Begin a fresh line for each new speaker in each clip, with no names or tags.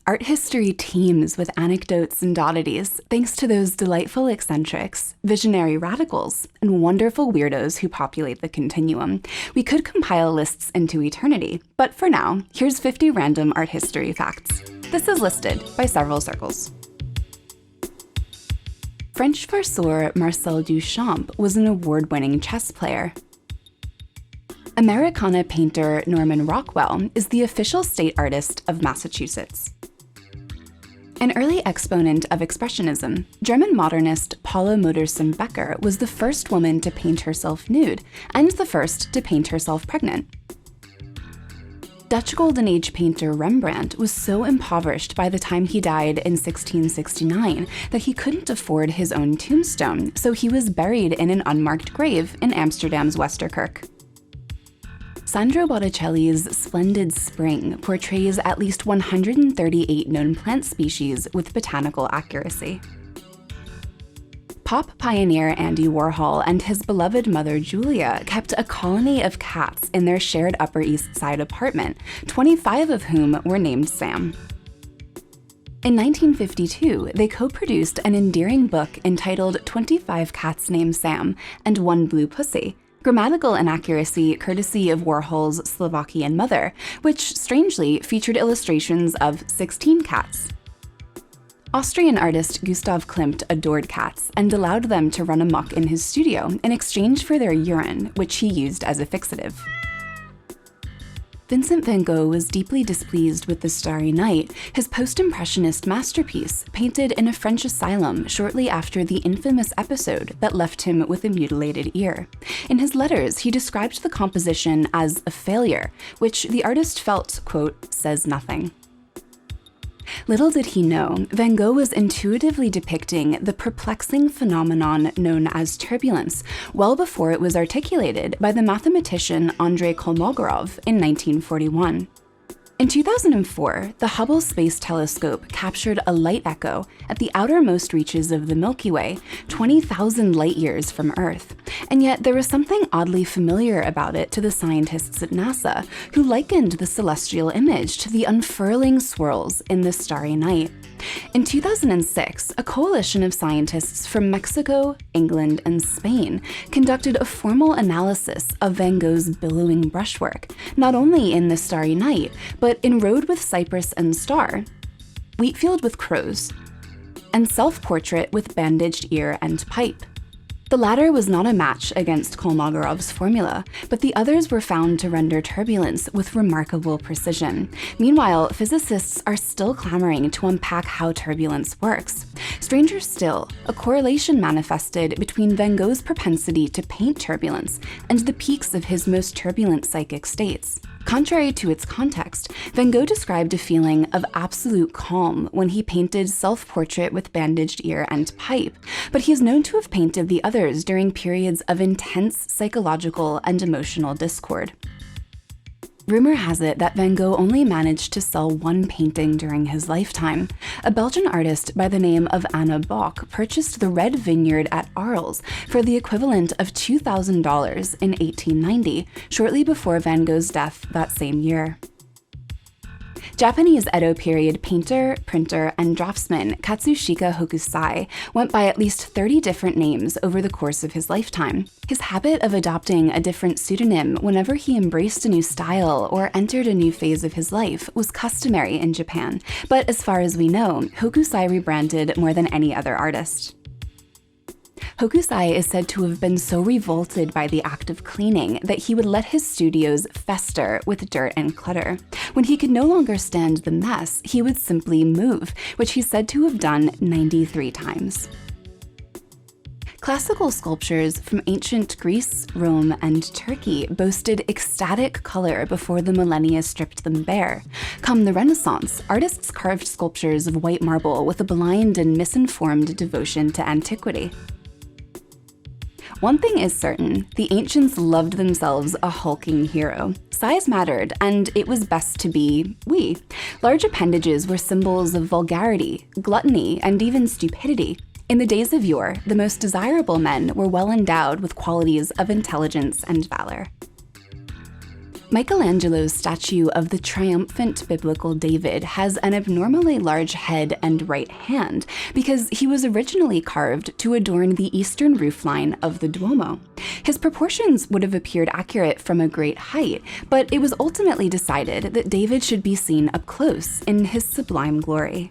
Art history teems with anecdotes and oddities, thanks to those delightful eccentrics, visionary radicals, and wonderful weirdos who populate the continuum. We could compile lists into eternity, but for now, here's 50 random art history facts. This is listed by several circles. French farceur Marcel Duchamp was an award-winning chess player. Americana painter Norman Rockwell is the official state artist of Massachusetts. An early exponent of Expressionism, German modernist Paula Modersohn-Becker was the first woman to paint herself nude and the first to paint herself pregnant. Dutch Golden Age painter Rembrandt was so impoverished by the time he died in 1669 that he couldn't afford his own tombstone, so he was buried in an unmarked grave in Amsterdam's Westerkerk. Sandro Botticelli's Splendid Spring portrays at least 138 known plant species with botanical accuracy. Pop pioneer Andy Warhol and his beloved mother Julia kept a colony of cats in their shared Upper East Side apartment, 25 of whom were named Sam. In 1952, they co-produced an endearing book entitled 25 Cats Named Sam and One Blue Pussy, grammatical inaccuracy courtesy of Warhol's Slovakian mother, which strangely featured illustrations of 16 cats. Austrian artist Gustav Klimt adored cats and allowed them to run amok in his studio in exchange for their urine, which he used as a fixative. Vincent van Gogh was deeply displeased with The Starry Night, his post-impressionist masterpiece, painted in a French asylum shortly after the infamous episode that left him with a mutilated ear. In his letters, he described the composition as a failure, which the artist felt, quote, says nothing. Little did he know, Van Gogh was intuitively depicting the perplexing phenomenon known as turbulence, well before it was articulated by the mathematician Andrei Kolmogorov in 1941. In 2004, the Hubble Space Telescope captured a light echo at the outermost reaches of the Milky Way, 20,000 light-years from Earth. And yet there was something oddly familiar about it to the scientists at NASA, who likened the celestial image to the unfurling swirls in the starry night. In 2006, a coalition of scientists from Mexico, England, and Spain conducted a formal analysis of Van Gogh's billowing brushwork, not only in The Starry Night, but in Road with Cypress and Star, Wheatfield with Crows, and Self-Portrait with Bandaged Ear and Pipe. The latter was not a match against Kolmogorov's formula, but the others were found to render turbulence with remarkable precision. Meanwhile, physicists are still clamoring to unpack how turbulence works. Stranger still, a correlation manifested between Van Gogh's propensity to paint turbulence and the peaks of his most turbulent psychic states. Contrary to its context, Van Gogh described a feeling of absolute calm when he painted Self-Portrait with Bandaged Ear and Pipe, but he is known to have painted the others during periods of intense psychological and emotional discord. Rumor has it that Van Gogh only managed to sell one painting during his lifetime. A Belgian artist by the name of Anna Bock purchased the Red Vineyard at Arles for the equivalent of $2,000 in 1890, shortly before Van Gogh's death that same year. Japanese Edo period painter, printer, and draftsman Katsushika Hokusai went by at least 30 different names over the course of his lifetime. His habit of adopting a different pseudonym whenever he embraced a new style or entered a new phase of his life was customary in Japan, but as far as we know, Hokusai rebranded more than any other artist. Hokusai is said to have been so revolted by the act of cleaning that he would let his studios fester with dirt and clutter. When he could no longer stand the mess, he would simply move, which he's said to have done 93 times. Classical sculptures from ancient Greece, Rome, and Turkey boasted ecstatic color before the millennia stripped them bare. Come the Renaissance, artists carved sculptures of white marble with a blind and misinformed devotion to antiquity. One thing is certain, the ancients loved themselves a hulking hero. Size mattered, and it was best to be wee. Large appendages were symbols of vulgarity, gluttony, and even stupidity. In the days of yore, the most desirable men were well endowed with qualities of intelligence and valor. Michelangelo's statue of the triumphant biblical David has an abnormally large head and right hand because he was originally carved to adorn the eastern roofline of the Duomo. His proportions would have appeared accurate from a great height, but it was ultimately decided that David should be seen up close in his sublime glory.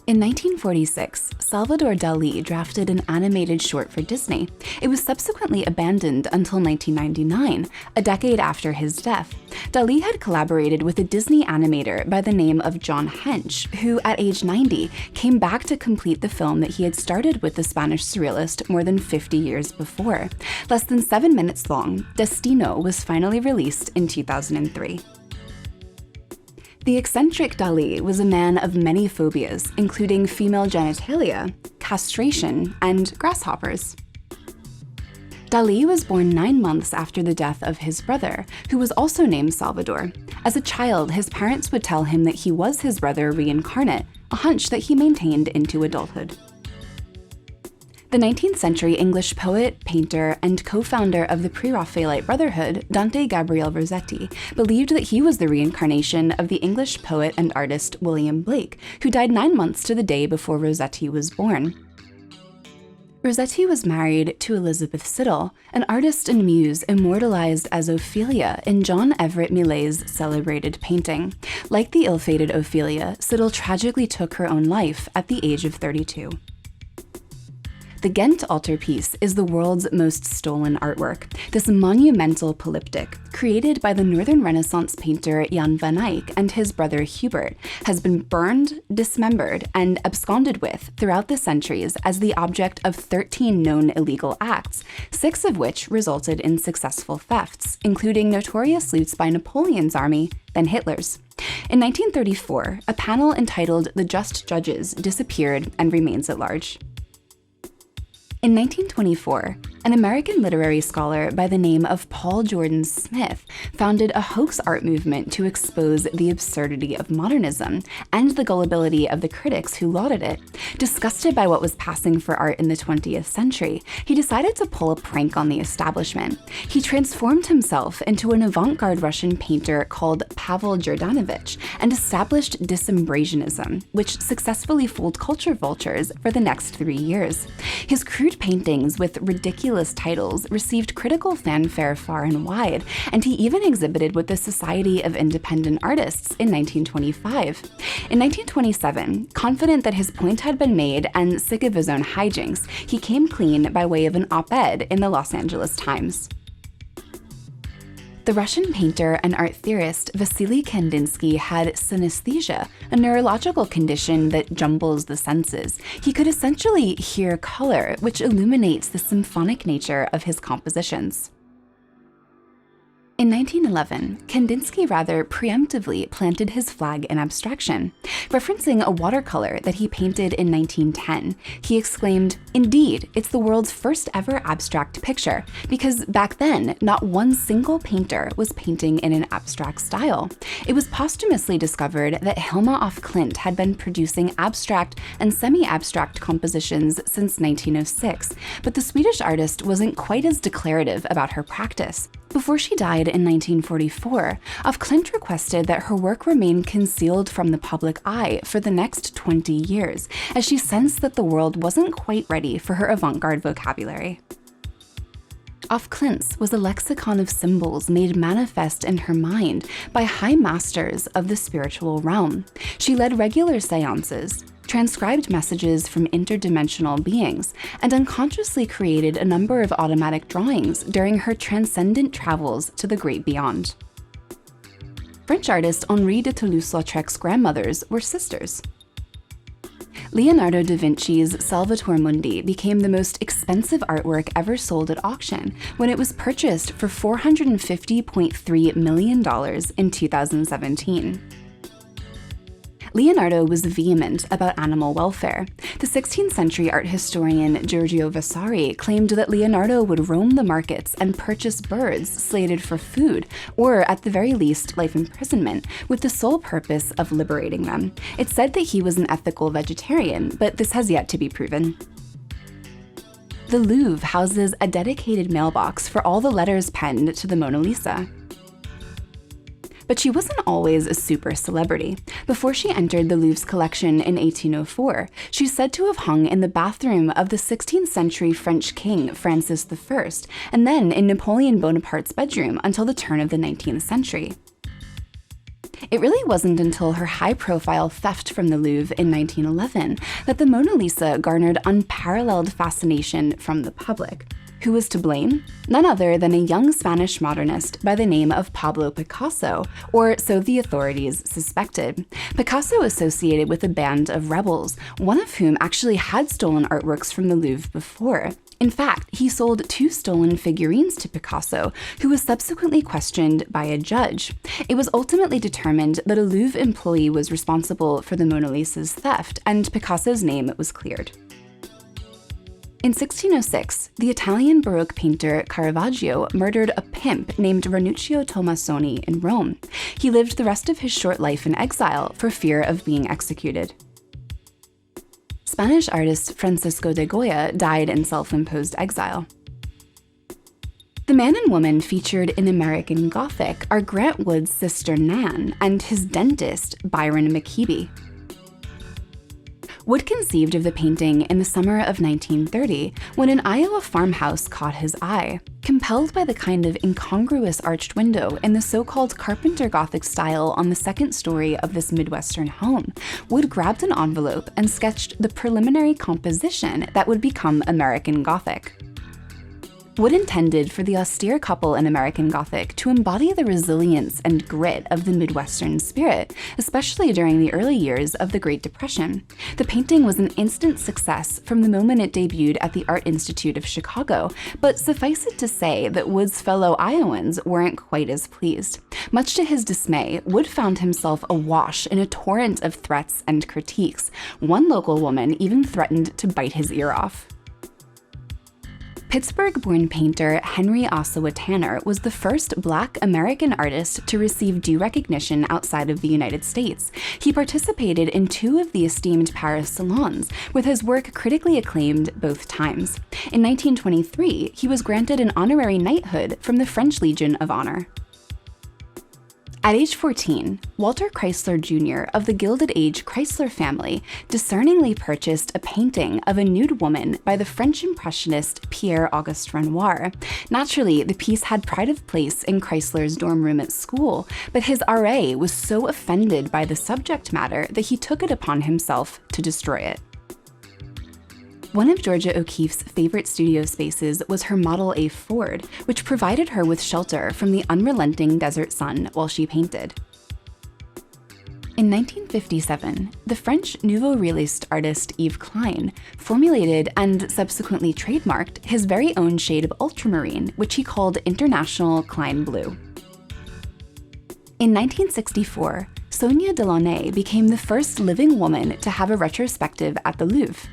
In 1946, Salvador Dali drafted an animated short for Disney. It was subsequently abandoned until 1999, a decade after his death. Dali had collaborated with a Disney animator by the name of John Hench, who at age 90 came back to complete the film that he had started with the Spanish surrealist more than 50 years before. Less than 7 minutes long, Destino was finally released in 2003. The eccentric Dali was a man of many phobias, including female genitalia, castration, and grasshoppers. Dali was born 9 months after the death of his brother, who was also named Salvador. As a child, his parents would tell him that he was his brother reincarnate, a hunch that he maintained into adulthood. The 19th century English poet, painter, and co-founder of the Pre-Raphaelite Brotherhood, Dante Gabriel Rossetti, believed that he was the reincarnation of the English poet and artist William Blake, who died 9 months to the day before Rossetti was born. Rossetti was married to Elizabeth Siddal, an artist and muse immortalized as Ophelia in John Everett Millet's celebrated painting. Like the ill-fated Ophelia, Siddal tragically took her own life at the age of 32. The Ghent Altarpiece is the world's most stolen artwork. This monumental polyptych, created by the Northern Renaissance painter Jan van Eyck and his brother Hubert, has been burned, dismembered, and absconded with throughout the centuries as the object of 13 known illegal acts, 6 of which resulted in successful thefts, including notorious loots by Napoleon's army, then Hitler's. In 1934, a panel entitled The Just Judges disappeared and remains at large. In 1924, an American literary scholar by the name of Paul Jordan Smith founded a hoax art movement to expose the absurdity of modernism and the gullibility of the critics who lauded it. Disgusted by what was passing for art in the 20th century, he decided to pull a prank on the establishment. He transformed himself into an avant-garde Russian painter called Pavel Jordanovich and established disembrasionism, which successfully fooled culture vultures for the next 3 years. His crude paintings with ridiculous titles received critical fanfare far and wide, and he even exhibited with the Society of Independent Artists in 1925. In 1927, confident that his point had been made and sick of his own hijinks, he came clean by way of an op-ed in the Los Angeles Times. The Russian painter and art theorist Vasily Kandinsky had synesthesia, a neurological condition that jumbles the senses. He could essentially hear color, which illuminates the symphonic nature of his compositions. In 1911, Kandinsky rather preemptively planted his flag in abstraction. Referencing a watercolor that he painted in 1910, he exclaimed, "Indeed, it's the world's first ever abstract picture," because back then, not one single painter was painting in an abstract style. It was posthumously discovered that Hilma af Klint had been producing abstract and semi-abstract compositions since 1906, but the Swedish artist wasn't quite as declarative about her practice. Before she died in 1944, af Klint requested that her work remain concealed from the public eye for the next 20 years, as she sensed that the world wasn't quite ready for her avant-garde vocabulary. Af Klint's was a lexicon of symbols made manifest in her mind by high masters of the spiritual realm. She led regular seances, transcribed messages from interdimensional beings, and unconsciously created a number of automatic drawings during her transcendent travels to the great beyond. French artist Henri de Toulouse-Lautrec's grandmothers were sisters. Leonardo da Vinci's Salvator Mundi became the most expensive artwork ever sold at auction when it was purchased for $450.3 million in 2017. Leonardo was vehement about animal welfare. The 16th century art historian Giorgio Vasari claimed that Leonardo would roam the markets and purchase birds slated for food, or at the very least, life imprisonment, with the sole purpose of liberating them. It's said that he was an ethical vegetarian, but this has yet to be proven. The Louvre houses a dedicated mailbox for all the letters penned to the Mona Lisa. But she wasn't always a super celebrity. Before she entered the Louvre's collection in 1804, she's said to have hung in the bathroom of the 16th century French king Francis I, and then in Napoleon Bonaparte's bedroom until the turn of the 19th century. It really wasn't until her high-profile theft from the Louvre in 1911 that the Mona Lisa garnered unparalleled fascination from the public. Who was to blame? None other than a young Spanish modernist by the name of Pablo Picasso, or so the authorities suspected. Picasso associated with a band of rebels, one of whom actually had stolen artworks from the Louvre before. In fact, he sold 2 stolen figurines to Picasso, who was subsequently questioned by a judge. It was ultimately determined that a Louvre employee was responsible for the Mona Lisa's theft, and Picasso's name was cleared. In 1606, the Italian Baroque painter Caravaggio murdered a pimp named Ranuccio Tomassoni in Rome. He lived the rest of his short life in exile for fear of being executed. Spanish artist Francisco de Goya died in self-imposed exile. The man and woman featured in American Gothic are Grant Wood's sister Nan and his dentist, Byron McKeeby. Wood conceived of the painting in the summer of 1930 when an Iowa farmhouse caught his eye. Compelled by the kind of incongruous arched window in the so-called Carpenter Gothic style on the second story of this Midwestern home, Wood grabbed an envelope and sketched the preliminary composition that would become American Gothic. Wood intended for the austere couple in American Gothic to embody the resilience and grit of the Midwestern spirit, especially during the early years of the Great Depression. The painting was an instant success from the moment it debuted at the Art Institute of Chicago, but suffice it to say that Wood's fellow Iowans weren't quite as pleased. Much to his dismay, Wood found himself awash in a torrent of threats and critiques. One local woman even threatened to bite his ear off. Pittsburgh-born painter Henry Ossawa Tanner was the first Black American artist to receive due recognition outside of the United States. He participated in 2 of the esteemed Paris salons, with his work critically acclaimed both times. In 1923, he was granted an honorary knighthood from the French Legion of Honor. At age 14, Walter Chrysler Jr. of the Gilded Age Chrysler family discerningly purchased a painting of a nude woman by the French Impressionist Pierre-Auguste Renoir. Naturally, the piece had pride of place in Chrysler's dorm room at school, but his RA was so offended by the subject matter that he took it upon himself to destroy it. One of Georgia O'Keeffe's favorite studio spaces was her Model A Ford, which provided her with shelter from the unrelenting desert sun while she painted. In 1957, the French Nouveau Realiste artist Yves Klein formulated and subsequently trademarked his very own shade of ultramarine, which he called International Klein Blue. In 1964, Sonia Delaunay became the first living woman to have a retrospective at the Louvre.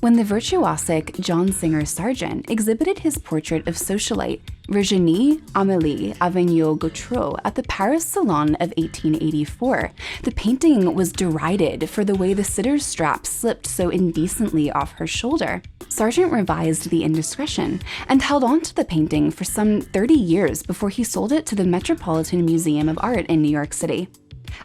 When the virtuosic John Singer Sargent exhibited his portrait of socialite Virginie Amélie Avignon-Gautreau at the Paris Salon of 1884, the painting was derided for the way the sitter's strap slipped so indecently off her shoulder. Sargent revised the indiscretion and held on to the painting for some 30 years before he sold it to the Metropolitan Museum of Art in New York City.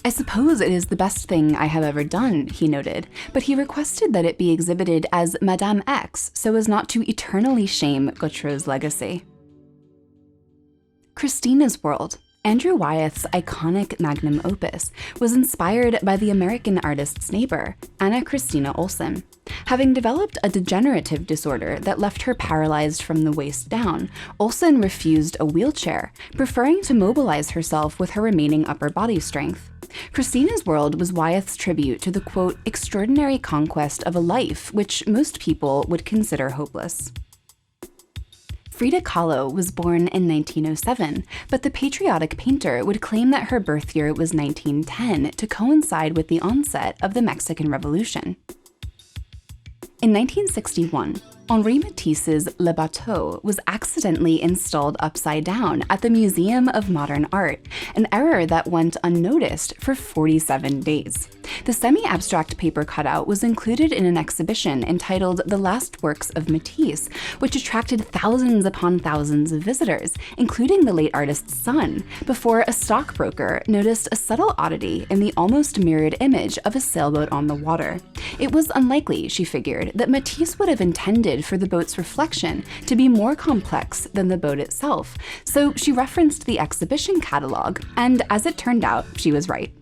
"I suppose it is the best thing I have ever done," he noted, but he requested that it be exhibited as Madame X so as not to eternally shame Gautreau's legacy. Christina's World, Andrew Wyeth's iconic magnum opus, was inspired by the American artist's neighbor, Anna Christina Olsen. Having developed a degenerative disorder that left her paralyzed from the waist down, Olsen refused a wheelchair, preferring to mobilize herself with her remaining upper body strength. Christina's World was Wyeth's tribute to the, quote, extraordinary conquest of a life which most people would consider hopeless. Frida Kahlo was born in 1907, but the patriotic painter would claim that her birth year was 1910 to coincide with the onset of the Mexican Revolution. In 1961, Henri Matisse's Le Bateau was accidentally installed upside down at the Museum of Modern Art, an error that went unnoticed for 47 days. The semi-abstract paper cutout was included in an exhibition entitled The Last Works of Matisse, which attracted thousands upon thousands of visitors, including the late artist's son, before a stockbroker noticed a subtle oddity in the almost mirrored image of a sailboat on the water. It was unlikely, she figured, that Matisse would have intended for the boat's reflection to be more complex than the boat itself, so she referenced the exhibition catalog, and as it turned out, she was right.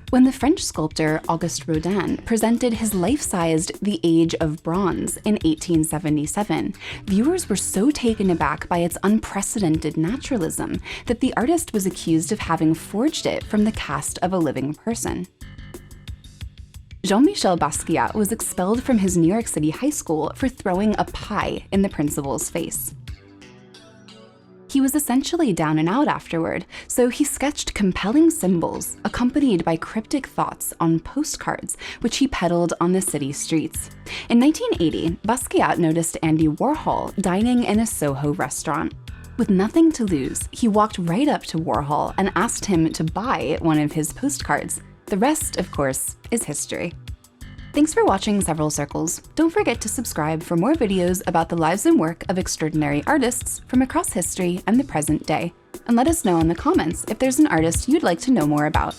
When the French sculptor Auguste Rodin presented his life-sized The Age of Bronze in 1877, viewers were so taken aback by its unprecedented naturalism that the artist was accused of having forged it from the cast of a living person. Jean-Michel Basquiat was expelled from his New York City high school for throwing a pie in the principal's face. He was essentially down and out afterward, so he sketched compelling symbols accompanied by cryptic thoughts on postcards, which he peddled on the city streets. In 1980, Basquiat noticed Andy Warhol dining in a Soho restaurant. With nothing to lose, he walked right up to Warhol and asked him to buy one of his postcards. The rest, of course, is history. Thanks for watching Several Circles. Don't forget to subscribe for more videos about the lives and work of extraordinary artists from across history and the present day. And let us know in the comments if there's an artist you'd like to know more about.